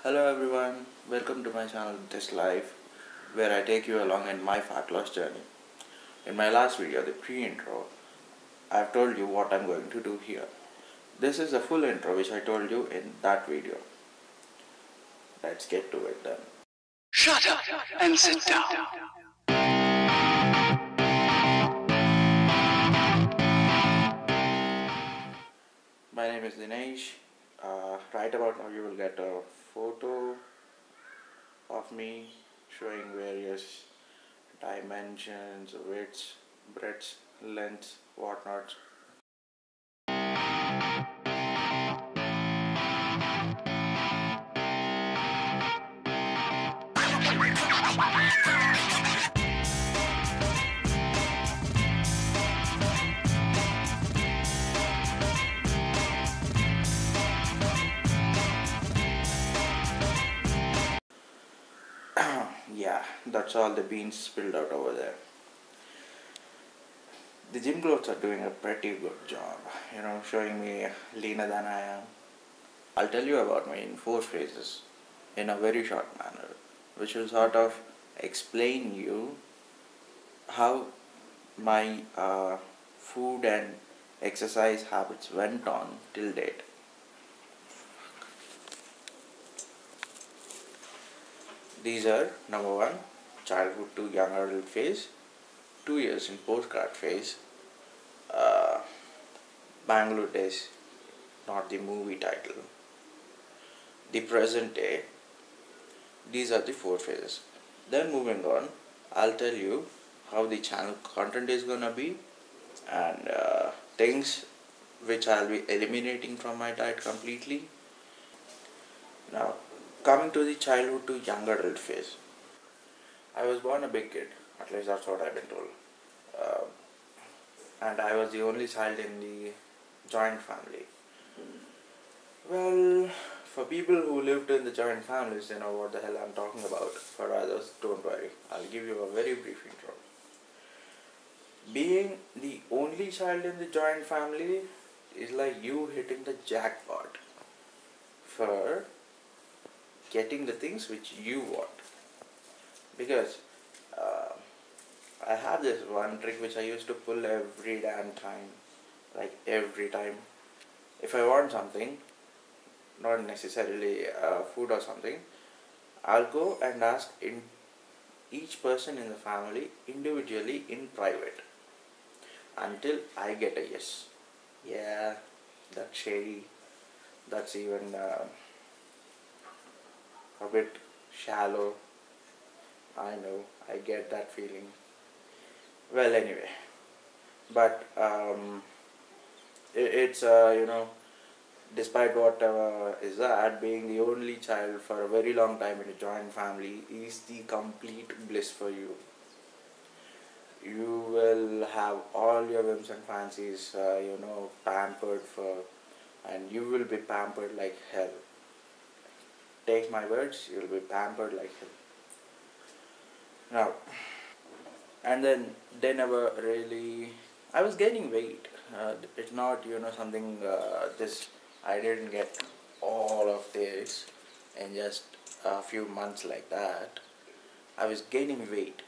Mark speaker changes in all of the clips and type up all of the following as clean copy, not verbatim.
Speaker 1: Hello everyone, welcome to my channel This Life, where I take you along in my fat loss journey. In my last video, the pre-intro, I've told you what I'm going to do here. This is the full intro which I told you in that video. Let's get to it then.
Speaker 2: Shut up and sit down.
Speaker 1: My name is Dinesh. Right about now you will get a photo of me showing various dimensions, widths, breadths, lengths, whatnot. Yeah, that's all the beans spilled out over there. The gym clothes are doing a pretty good job, showing me leaner than I am. I'll tell you about me in 4 phases in a very short manner, which will sort of explain you how my food and exercise habits went on till date. These are number one, childhood to young adult phase, 2 years in postgrad phase, uh, Bangalore days, not the movie title, the present day. These are the 4 phases. Then moving on, I'll tell you how the channel content is gonna be and things which I'll be eliminating from my diet completely. Now, coming to the childhood to young adult phase. I was born a big kid, at least that's what I've been told. Uh, and I was the only child in the joint family. Well, for people who lived in the joint families, they know what the hell I'm talking about. For others, don't worry. I'll give you a very brief intro. Being the only child in the joint family is like you hitting the jackpot for getting the things which you want. Because I have this one trick which I used to pull every damn time. Like every time. If I want something, not necessarily food or something, I'll go and ask in each person in the family individually in private until I get a yes. Yeah, that's shady. That's even a bit shallow. I know, I get that feeling. Well, anyway, but it's despite whatever is that, being the only child for a very long time in a joint family is the complete bliss for you. You will have all your whims and fancies, pampered for, and you will be pampered like hell. Take my words, you will be pampered like hell. Now, and then they never really. I was gaining weight. It's not something this. I didn't get all of this in just a few months like that. I was gaining weight,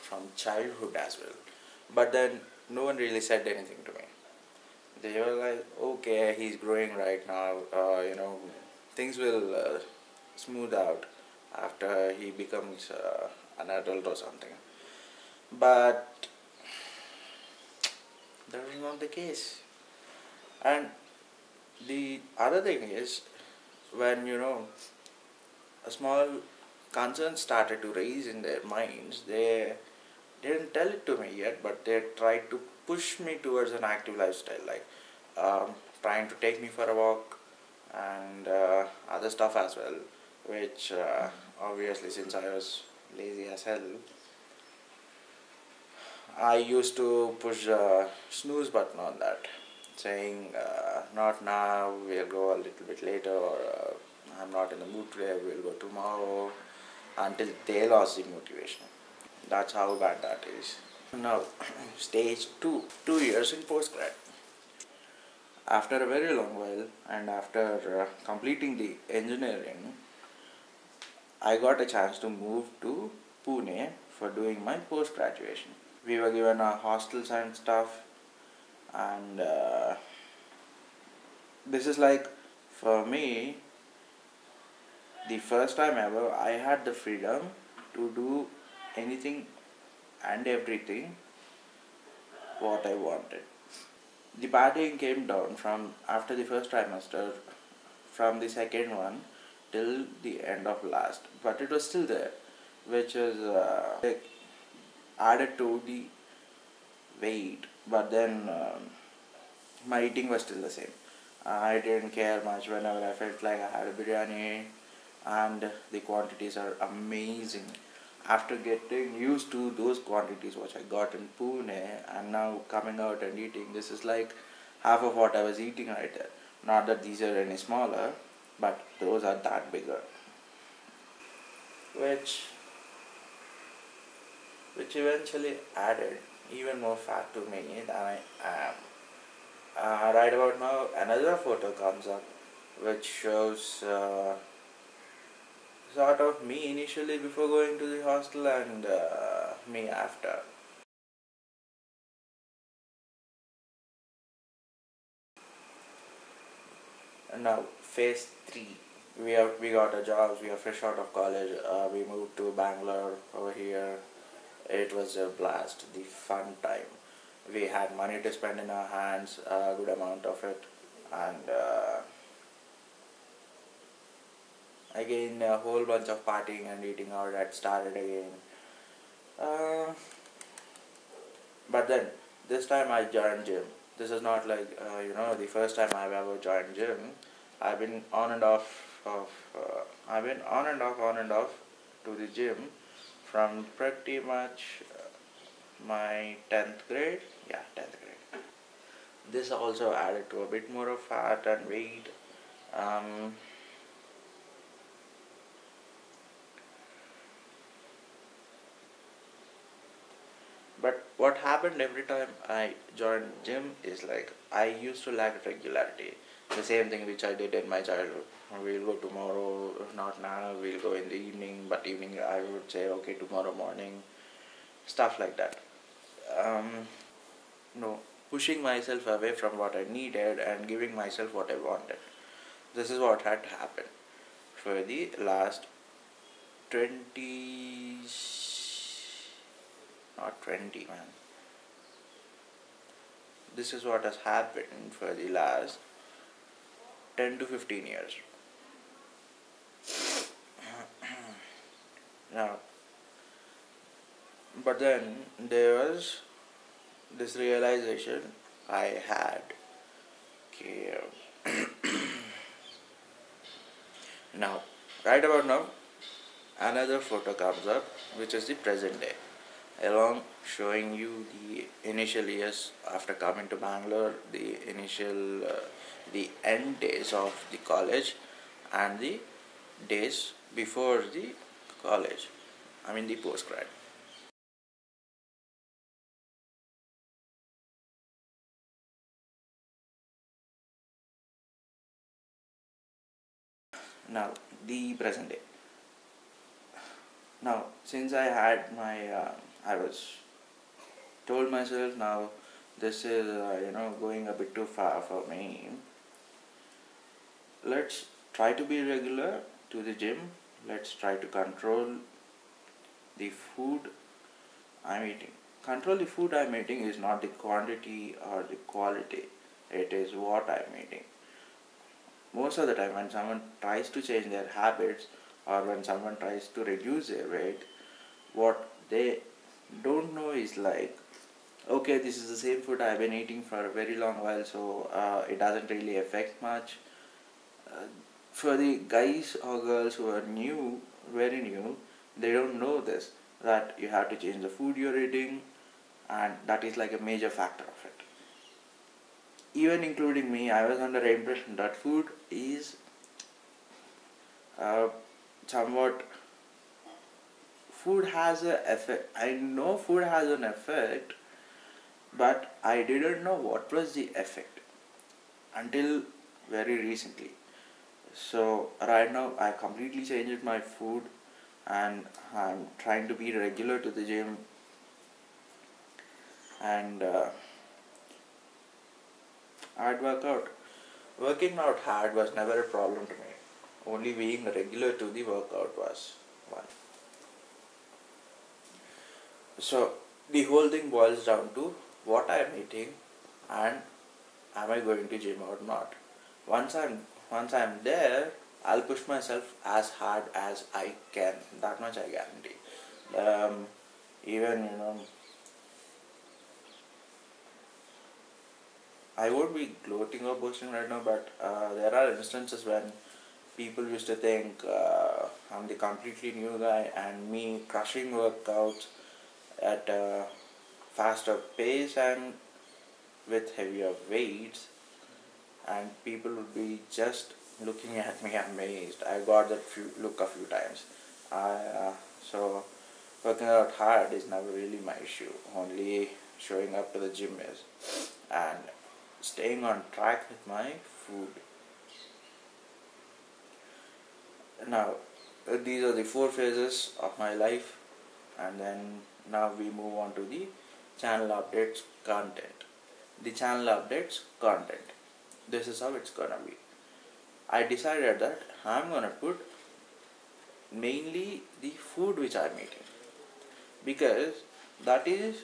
Speaker 1: from childhood as well. But then no one really said anything to me. They were like, okay, he's growing right now. Things will smooth out after he becomes an adult or something. But that was not the case. And the other thing is, when a small concern started to raise in their minds, they didn't tell it to me yet, but they tried to push me towards an active lifestyle, like trying to take me for a walk and other stuff as well, which obviously, since I was lazy as hell, I used to push the snooze button on that, saying, not now, we'll go a little bit later, or I'm not in the mood today, we'll go tomorrow, until they lost the motivation. That's how bad that is. Now, stage 2, 2 years in postgrad. After a very long while, and after completing the engineering, I got a chance to move to Pune for doing my post graduation. We were given our hostels and stuff, and this is like, for me, the first time ever I had the freedom to do anything and everything what I wanted. The partying came down from after the first trimester, from the second one till the end of last, but it was still there, which is like added to the weight. But then my eating was still the same. I didn't care much whenever I felt like I had a biryani, and the quantities are amazing. After getting used to those quantities which I got in Pune, and now coming out and eating, this is like half of what I was eating right there. Not that these are any smaller, but those are that bigger, which eventually added even more fat to me than I am. Right about now, another photo comes up which shows sort of me initially before going to the hostel, and me after. And now, phase 3. We got a job, we are fresh out of college, we moved to Bangalore over here. It was a blast, the fun time. We had money to spend in our hands, a good amount of it, and again a whole bunch of partying and eating out had started again. Uh, but then this time I joined gym. This is not like the first time I've ever joined gym. I've been on and off I've been on and off to the gym from pretty much my 10th grade. Yeah, 10th grade. This also added to a bit more of fat and weight. Um, but what happened every time I joined gym is like I used to lack regularity. The same thing which I did in my childhood. We'll go tomorrow, not now, we'll go in the evening, but evening I would say okay tomorrow morning, stuff like that. Um, no, pushing myself away from what I needed and giving myself what I wanted. This is what had happened for the last 20, not 20 man. This is what has happened for the last 10 to 15 years. Now, but then there was this realization I had. Okay. Now, right about now, another photo comes up, which is the present day, along showing you the initial years after coming to Bangalore, the end days of the college, and the days before the college. I mean the post grad. Now, the present day. Now, since I had my, I was told myself now this is going a bit too far for me. Let's try to be regular to the gym. Let's try to control the food I'm eating. Control the food I'm eating is not the quantity or the quality. It is what I'm eating. Most of the time when someone tries to change their habits, or when someone tries to reduce their weight, what they don't know is like, okay, this is the same food I've been eating for a very long while, so it doesn't really affect much. uh, for the guys or girls who are new, very new, they don't know this, that you have to change the food you're eating, and that is like a major factor of it. Even including me, I was under the impression that food is uh, somewhat, food has a effect. I know food has an effect, but I didn't know what was the effect until very recently. So right now I completely changed my food. and I'm trying to be regular to the gym, and hard workout. Working out hard was never a problem to me. Only being regular to the workout was one. So the whole thing boils down to what I am eating and am I going to gym or not. Once I'm there, I'll push myself as hard as I can. That much I guarantee. Even I won't be gloating or boasting right now, but there are instances when people used to think I'm the completely new guy, and me crushing workouts at a faster pace and with heavier weights, and people would be just looking at me amazed. I got that look a few times. So working out hard is never really my issue. Only showing up to the gym is, and staying on track with my food. Now, these are the 4 phases of my life, and then now we move on to the channel updates content. The channel updates content. This is how it's gonna be. I decided that I'm gonna put mainly the food which I'm eating, because that is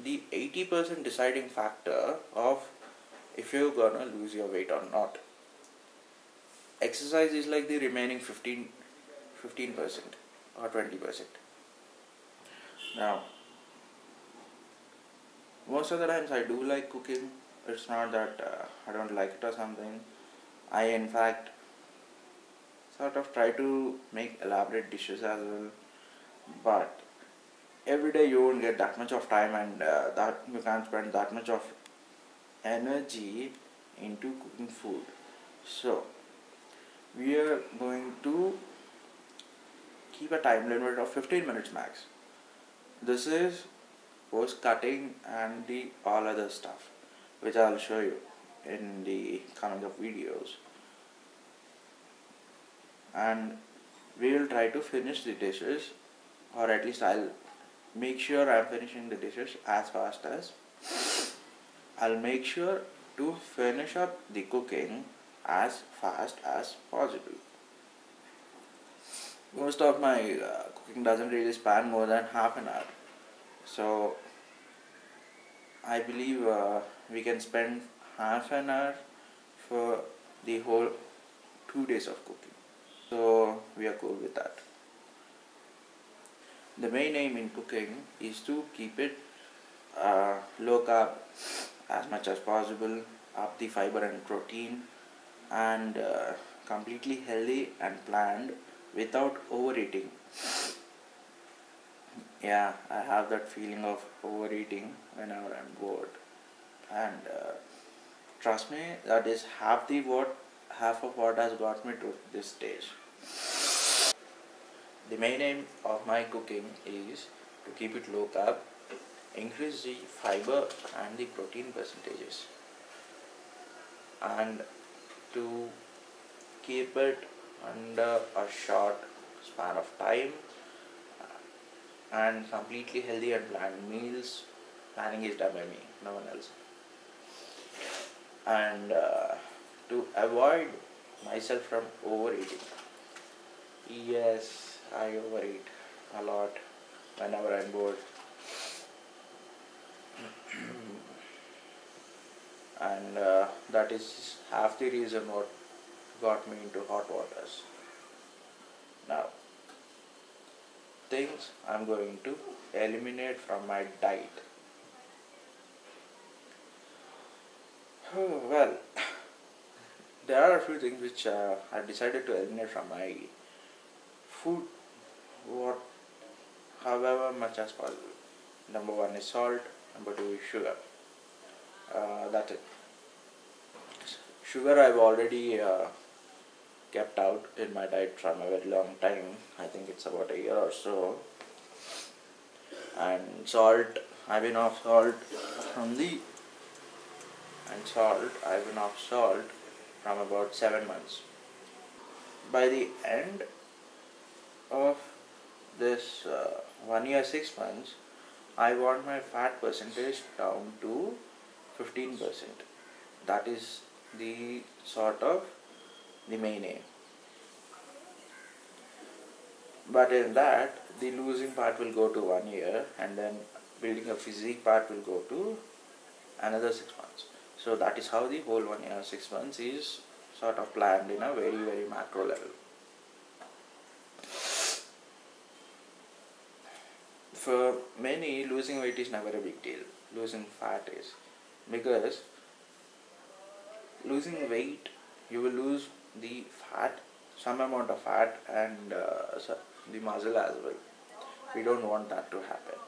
Speaker 1: the 80% deciding factor of if you're gonna lose your weight or not. Exercise is like the remaining 15% or 20%. Now, most of the times I do like cooking. It's not that I don't like it or something. I, in fact, sort of try to make elaborate dishes as well. But every day you won't get that much of time, and that you can't spend that much of energy into cooking food. So we are going to keep a time limit of 15 minutes max. This is post cutting and the all other stuff, which I'll show you in the coming of videos. And we will try to finish the dishes, or at least I'll make sure I'm finishing the dishes as fast as I'll make sure to finish up the cooking as fast as possible. Most of my cooking doesn't really span more than half an hour, so I believe we can spend half an hour for the whole 2 days of cooking. So we are cool with that. The main aim in cooking is to keep it low carb as much as possible, up the fiber and protein, and completely healthy and planned without overeating. Yeah, I have that feeling of overeating whenever I'm bored, and trust me, that is half of what has got me to this stage. The main aim of my cooking is to keep it low carb, increase the fiber and the protein percentages, and to keep it under a short span of time, and completely healthy and planned meals. Planning is done by me, no one else. And to avoid myself from overeating. Yes, I overeat a lot whenever I'm bored. And that is half the reason what got me into hot waters. Now, things I'm going to eliminate from my diet. Well, there are a few things which I decided to eliminate from my food, what, however much as possible. Number one is salt, number two is sugar. That's it. Sugar I've already kept out in my diet from a very long time. I think it's about a year or so. And salt, I've been off salt from the I've been off salt from about 7 months. By the end of this 1 year 6 months, I want my fat percentage down to 15%. That is the sort of the main aim. But in that, the losing part will go to 1 year, and then building a physique part will go to another 6 months. So that is how the whole 1 year 6 months is sort of planned in a very, very macro level. For many, losing weight is never a big deal. Losing fat is, because losing weight, you will lose the fat, some amount of fat, and the muscle as well. We don't want that to happen.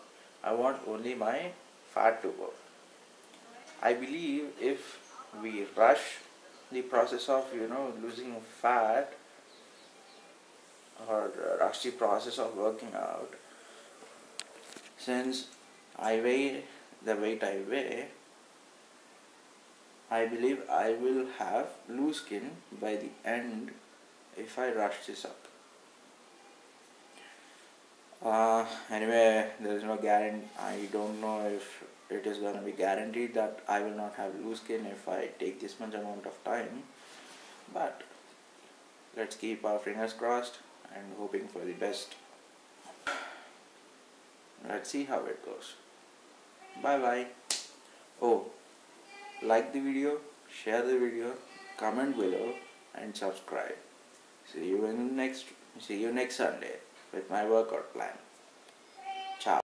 Speaker 1: I want only my fat to go. I believe if we rush the process of losing fat, or rush the process of working out, since I weigh the weight I weigh, I believe I will have loose skin by the end if I rush this up. Anyway, there is no guarantee. I don't know if it is going to be guaranteed that I will not have loose skin if I take this much amount of time. But let's keep our fingers crossed and hoping for the best. Let's see how it goes. Bye bye. Oh, like the video, share the video, comment below, and subscribe. See you next Sunday with my workout plan.